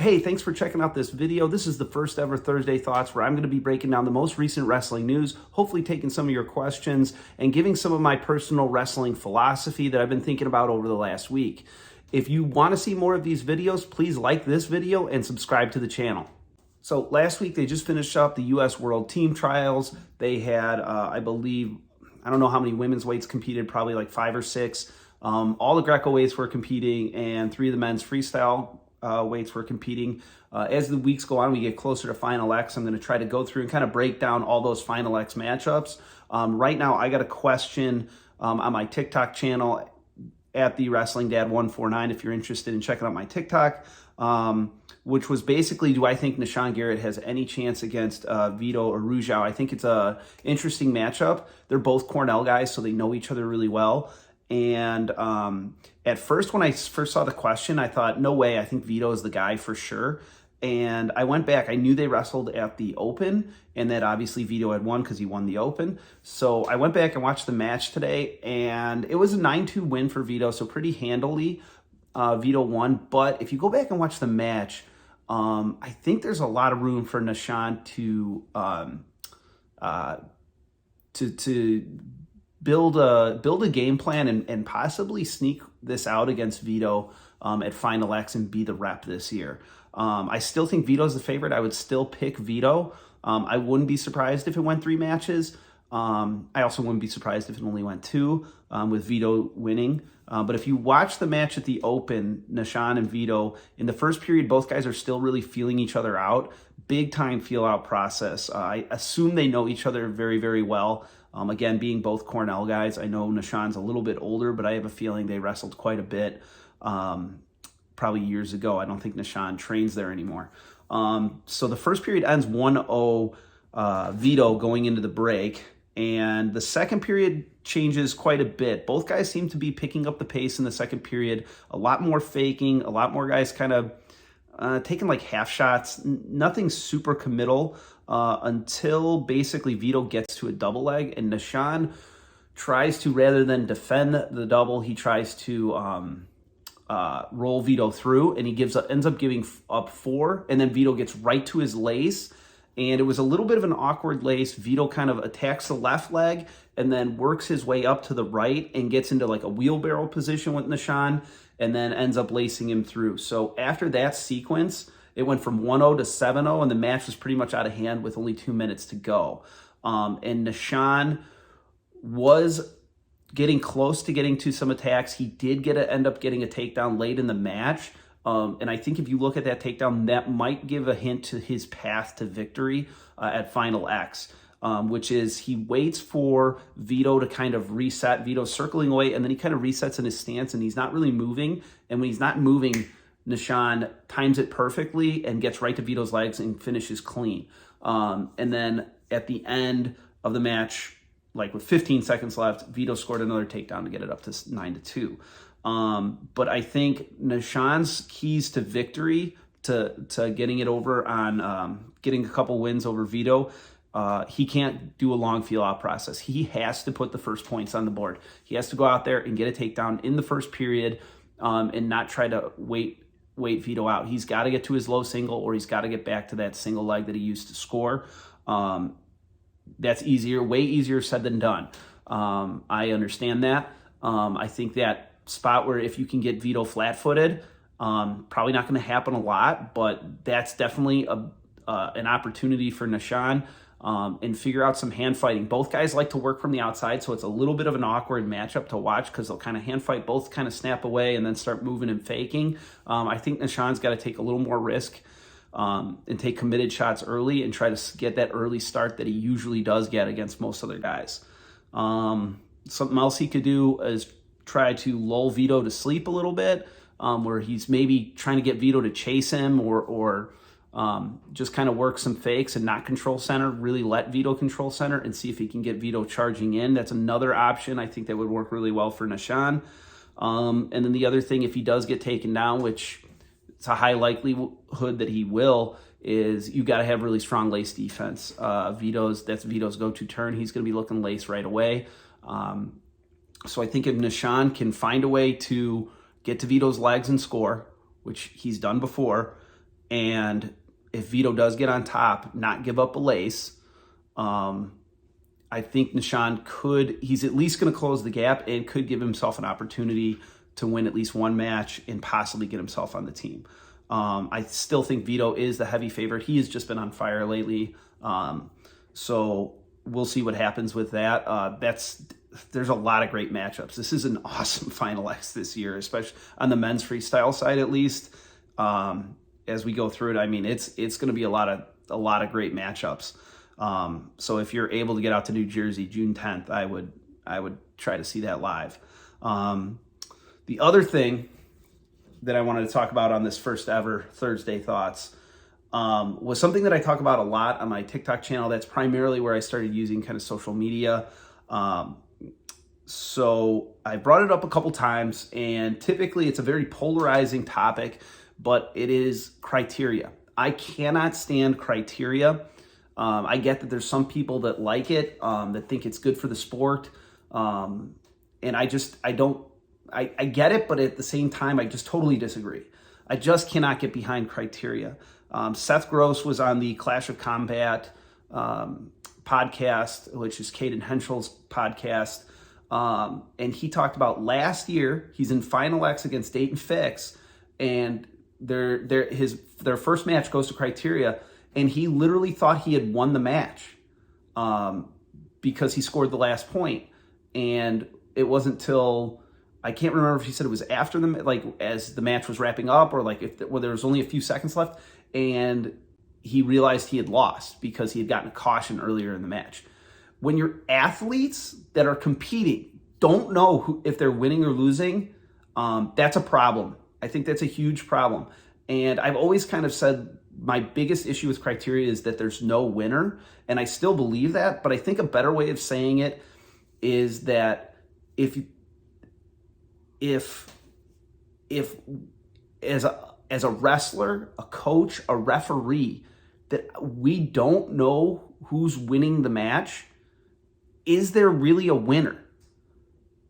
Hey, thanks for checking out this video. This is the first ever Thursday Thoughts where I'm going to be breaking down the most recent wrestling news, hopefully taking some of your questions and giving some of my personal wrestling philosophy that I've been thinking about over the last week. If you want to see more of these videos, please like this video and subscribe to the channel. So last week they just finished up the U.S. World Team Trials. They had, I believe, I don't know how many women's weights competed, probably like 5 or 6. All the Greco weights were competing and 3 of the men's freestyle weights were competing. As the weeks go on, we get closer to Final X. I'm going to try to go through and kind of break down all those Final X matchups. Right now, I got a question on my TikTok channel at the Wrestling Dad 149 if you're interested in checking out my TikTok, which was basically, do I think Nahshon Garrett has any chance against Vito Arujau? I think it's a interesting matchup. They're both Cornell guys, so they know each other really well. And at first, when I first saw the question, I thought, no way, I think Vito is the guy for sure. And I went back, I knew they wrestled at the Open, and that obviously Vito had won because he won the Open. So I went back and watched the match today, and it was a 9-2 win for Vito, so pretty handily Vito won. But if you go back and watch the match, I think there's a lot of room for Nahshon to build a game plan and possibly sneak this out against Vito at Final X and be the rep this year. I still think Vito's the favorite. I would still pick Vito. I wouldn't be surprised if it went 3 matches. I also wouldn't be surprised if it only went 2 with Vito winning. But if you watch the match at the Open, Nahshon and Vito, in the first period, both guys are still really feeling each other out. Big time feel out process. I assume they know each other very, very well. Again, being both Cornell guys, I know Nahshon's a little bit older, but I have a feeling they wrestled quite a bit probably years ago. I don't think Nahshon trains there anymore. So the first period ends 1-0 Vito going into the break, and the second period changes quite a bit. Both guys seem to be picking up the pace in the second period, a lot more faking, a lot more guys kind of taking like half shots, nothing super committal until basically Vito gets to a double leg, and Nahshon tries to, rather than defend the double, he tries to roll Vito through, and he ends up giving up 4, and then Vito gets right to his lace, and it was a little bit of an awkward lace. Vito kind of attacks the left leg and then works his way up to the right and gets into like a wheelbarrow position with Nahshon, and then ends up lacing him through. So after that sequence, it went from 1-0 to 7-0, and the match was pretty much out of hand with only 2 minutes to go. And Nahshon was getting close to getting to some attacks. He did end up getting a takedown late in the match. And I think if you look at that takedown, that might give a hint to his path to victory at Final X. Which is he waits for Vito to kind of reset. Vito's circling away, and then he kind of resets in his stance, and he's not really moving. And when he's not moving, Nahshon times it perfectly and gets right to Vito's legs and finishes clean. And then at the end of the match, like with 15 seconds left, Vito scored another takedown to get it up to 9-2. But I think Nahshon's keys to victory, to getting it over on getting a couple wins over Vito, he can't do a long feel-out process. He has to put the first points on the board. He has to go out there and get a takedown in the first period and not try to wait Vito out. He's got to get to his low single, or he's got to get back to that single leg that he used to score. That's way easier said than done. I understand that. I think that spot where if you can get Vito flat-footed, probably not going to happen a lot, but that's definitely an opportunity for Nahshon. And figure out some hand fighting. Both guys like to work from the outside, so it's a little bit of an awkward matchup to watch because they'll kind of hand fight, both kind of snap away and then start moving and faking. I think Nahshon's got to take a little more risk and take committed shots early and try to get that early start that he usually does get against most other guys. Something else he could do is try to lull Vito to sleep a little bit, where he's maybe trying to get Vito to chase him or just kind of work some fakes and not control center, really let Vito control center and see if he can get Vito charging in. That's another option. I think that would work really well for Nahshon. And then the other thing, if he does get taken down, which it's a high likelihood that he will, is you got to have really strong lace defense. That's Vito's go-to turn. He's going to be looking lace right away. So I think if Nahshon can find a way to get to Vito's legs and score, which he's done before, And if Vito does get on top, not give up a lace, I think Nahshon he's at least going to close the gap and could give himself an opportunity to win at least one match and possibly get himself on the team. I still think Vito is the heavy favorite. He has just been on fire lately. So we'll see what happens with that. There's a lot of great matchups. This is an awesome Final X this year, especially on the men's freestyle side, at least. As we go through it, I mean, it's going to be a lot of great matchups. So if you're able to get out to New Jersey June 10th, I would try to see that live. The other thing that I wanted to talk about on this first ever Thursday Thoughts was something that I talk about a lot on my TikTok channel. That's primarily where I started using kind of social media. So I brought it up a couple times, and typically it's a very polarizing topic, but it is criteria. I cannot stand criteria. I get that there's some people that like it, that think it's good for the sport. And I get it, but at the same time, I just totally disagree. I just cannot get behind criteria. Seth Gross was on the Clash of Combat podcast, which is Caden Henschel's podcast. And he talked about last year, he's in Final X against Dayton Fix, and their first match goes to criteria, and he literally thought he had won the match because he scored the last point. And it wasn't till, I can't remember if he said it was after as the match was wrapping up, or there was only a few seconds left, and he realized he had lost because he had gotten a caution earlier in the match. When your athletes that are competing don't know if they're winning or losing, that's a problem. I think that's a huge problem. And I've always kind of said my biggest issue with criteria is that there's no winner. And I still believe that, but I think a better way of saying it is that if as a wrestler, a coach, a referee, that we don't know who's winning the match, is there really a winner?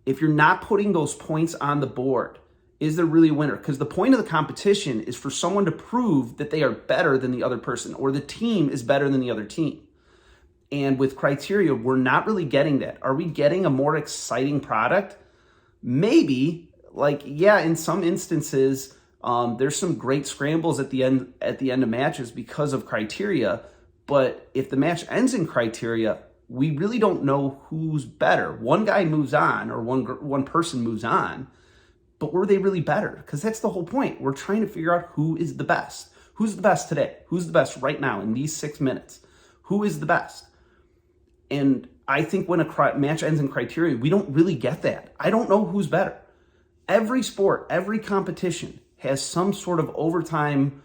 If you're not putting those points on the board, is there really a winner? Because the point of the competition is for someone to prove that they are better than the other person, or the team is better than the other team. And with criteria, we're not really getting that. Are we getting a more exciting product? Maybe. In some instances, there's some great scrambles at the end of matches because of criteria. But if the match ends in criteria, we really don't know who's better. One guy moves on, or one person moves on, but were they really better? Because that's the whole point. We're trying to figure out who is the best. Who's the best today? Who's the best right now in these 6 minutes? Who is the best? And I think when a match ends in criteria, we don't really get that. I don't know who's better. Every sport, every competition has some sort of overtime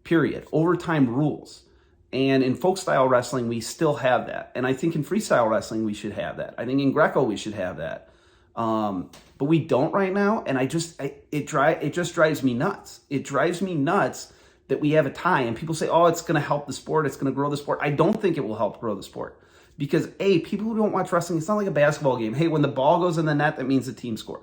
period, overtime rules. And in folk style wrestling, we still have that. And I think in freestyle wrestling, we should have that. I think in Greco, we should have that. But we don't right now. And it just drives me nuts. It drives me nuts that we have a tie and people say, oh, it's going to help the sport. It's going to grow the sport. I don't think it will help grow the sport because people who don't watch wrestling, it's not like a basketball game. Hey, when the ball goes in the net, that means the team scored.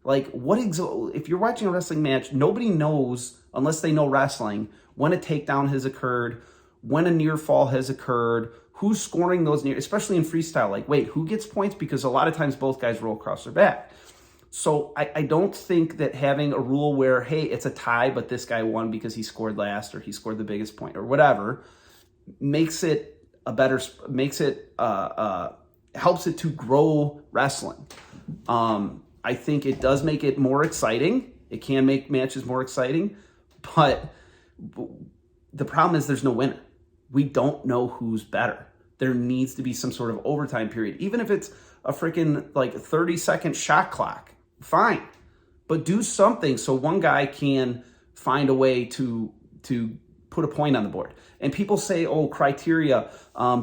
If you're watching a wrestling match, nobody knows, unless they know wrestling, when a takedown has occurred, when a near fall has occurred, who's scoring those near, especially in freestyle. Who gets points? Because a lot of times both guys roll across their back. So I don't think that having a rule where, hey, it's a tie, but this guy won because he scored last or he scored the biggest point or whatever, helps it to grow wrestling. I think it does make it more exciting. It can make matches more exciting, but the problem is there's no winner. We don't know who's better. There needs to be some sort of overtime period. Even if it's a freaking 30-second shot clock, fine. But do something so one guy can find a way to put a point on the board. And people say, oh, criteria.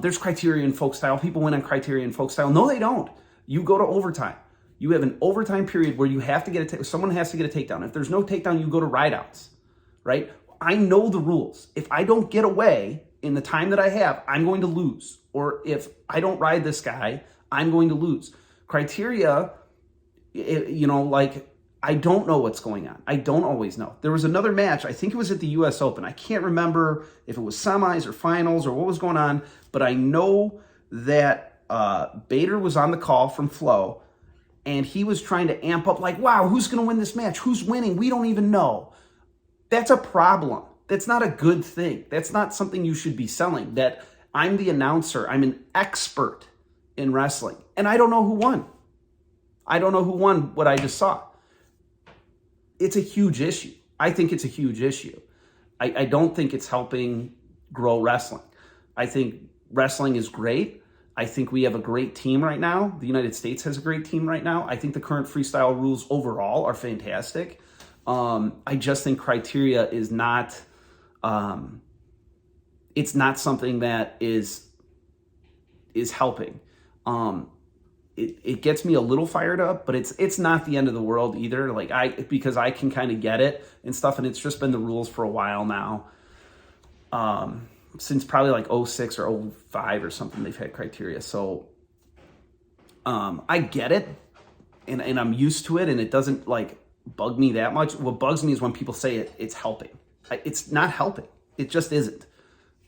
There's criteria in folk style. People win on criteria in folk style. No, they don't. You go to overtime. You have an overtime period where you have to get someone has to get a takedown. If there's no takedown, you go to rideouts, right? I know the rules. If I don't get away in the time that I have, I'm going to lose. Or if I don't ride this guy, I'm going to lose. Criteria, I don't know what's going on. I don't always know. There was another match, I think it was at the US Open. I can't remember if it was semis or finals or what was going on, but I know that Bader was on the call from Flo, and he was trying to amp up like, wow, who's going to win this match? Who's winning? We don't even know. That's a problem. That's not a good thing. That's not something you should be selling. That I'm the announcer. I'm an expert in wrestling, and I don't know who won. I don't know who won what I just saw. It's a huge issue. I think it's a huge issue. I don't think it's helping grow wrestling. I think wrestling is great. I think we have a great team right now. The United States has a great team right now. I think the current freestyle rules overall are fantastic. I just think criteria is not, it's not something that is helping. It gets me a little fired up, but it's not the end of the world either. Like because I can kind of get it and stuff, and it's just been the rules for a while now. Since probably like 06 or 05 or something, they've had criteria. So I get it, and I'm used to it, and it doesn't like bug me that much. What bugs me is when people say it's helping. It's not helping. It just isn't.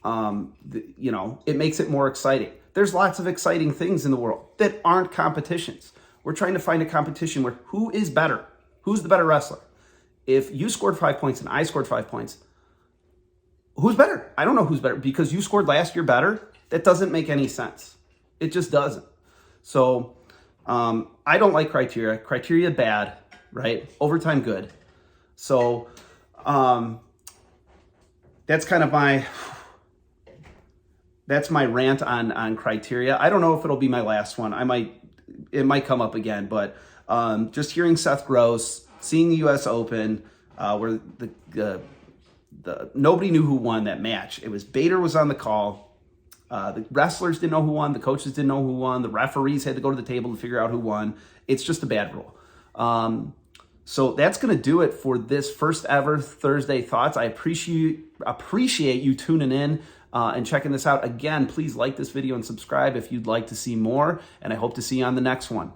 It makes it more exciting. There's lots of exciting things in the world that aren't competitions. We're trying to find a competition where who is better? Who's the better wrestler? If you scored 5 points and I scored 5 points, who's better? I don't know who's better because you scored last year better. That doesn't make any sense. It just doesn't. So I don't like criteria. Criteria bad, right? Overtime good. So that's kind of that's my rant on criteria. I don't know if it'll be my last one. It might come up again, but just hearing Seth Gross, seeing the US Open, where the nobody knew who won that match. It was Bader was on the call. The wrestlers didn't know who won. The coaches didn't know who won. The referees had to go to the table to figure out who won. It's just a bad rule. So that's going to do it for this first ever Thursday Thoughts. I appreciate you tuning in and checking this out. Again, please like this video and subscribe if you'd like to see more, and I hope to see you on the next one.